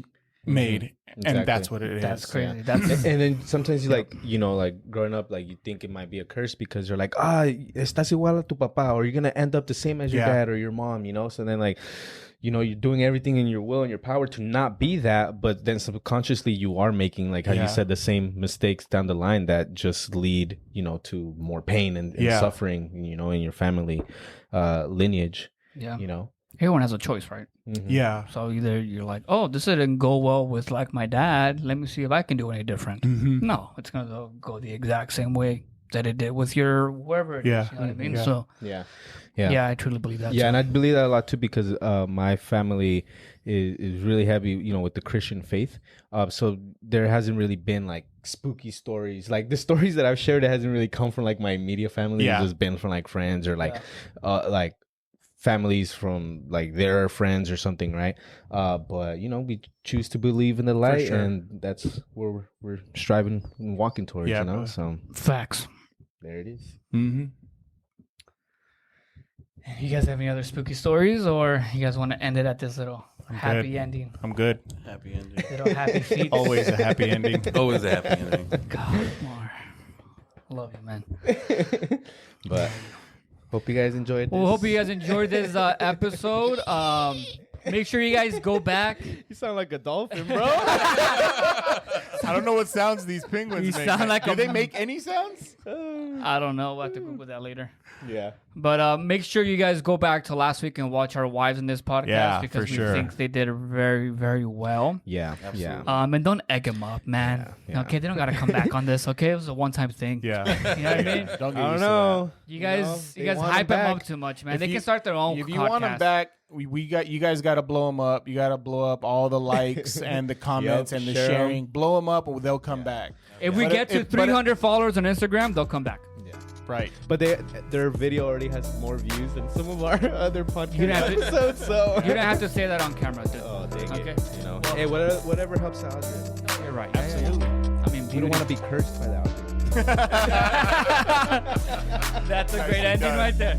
made,
Exactly.
and that's what it is.
That's crazy.
Yeah.
That's
And then sometimes you like growing up, like you think it might be a curse because you're like, estás igual a tu papá, or you're gonna end up the same as your dad or your mom, So then like, you're doing everything in your will and your power to not be that, but then subconsciously you are making, like how you said, the same mistakes down the line that just lead, to more pain and suffering, in your family lineage.
Yeah.
Everyone
has a choice, right?
Mm-hmm.
Yeah.
So either you're like, oh, this didn't go well with like my dad. Let me see if I can do any different.
Mm-hmm.
No, it's gonna go the exact same way that it did with your whoever it is. You know what I mean?
Yeah.
So
Yeah,
I truly believe that.
Yeah,
too.
and I believe that a lot too because my family is really heavy, with the Christian faith. So there hasn't really been like spooky stories. Like the stories that I've shared, it hasn't really come from like my immediate family. It's just been from like friends or like families from like their friends or something, right? But we choose to believe in the light, and that's where we're striving and walking towards. So
Facts.
there it is.
Mm-hmm.
You guys have any other spooky stories, or you guys want to end it at this little happy ending?
I'm good.
Happy ending.
Little happy feet.
Always a happy ending.
Always a happy ending.
God, more. Love you, man.
But hope you guys enjoyed this.
Well, hope you guys enjoyed this episode. Make sure you guys go back.
You sound like a dolphin, bro.
I don't know what sounds these penguins
You
make.
sound like
Do they make any sounds?
I don't know. We'll have to Google that later.
Yeah.
But make sure you guys go back to last week and watch our wives in this podcast because we think they did very, very well.
Yeah.
Absolutely.
Yeah.
And don't egg them up, man.
Yeah.
Okay, they don't gotta come back on this. Okay, it was a one-time thing.
Yeah.
You know what I mean?
Don't get
I don't
used
know.
You guys,
they
you guys
want
hype
them
them
back.
up too much, man.
If
They
you-
can start their own.
If you want them
podcast.
back, you guys got to blow them up. You got to blow up all the likes and the comments and the
share 'em.
sharing. Blow them up, and they'll come back.
If we
But
get to
if- but
300 followers on Instagram, they'll come back.
Right.
But their video already has more views than some of our other podcast
You don't have to-
episodes. So
You don't have to say that on camera, dude.
oh, dang
Okay.
it.
Well-
Hey, whatever helps the algorithm.
You're right.
Absolutely.
I mean,
We don't want to be cursed by the algorithm.
That's a great ending right there.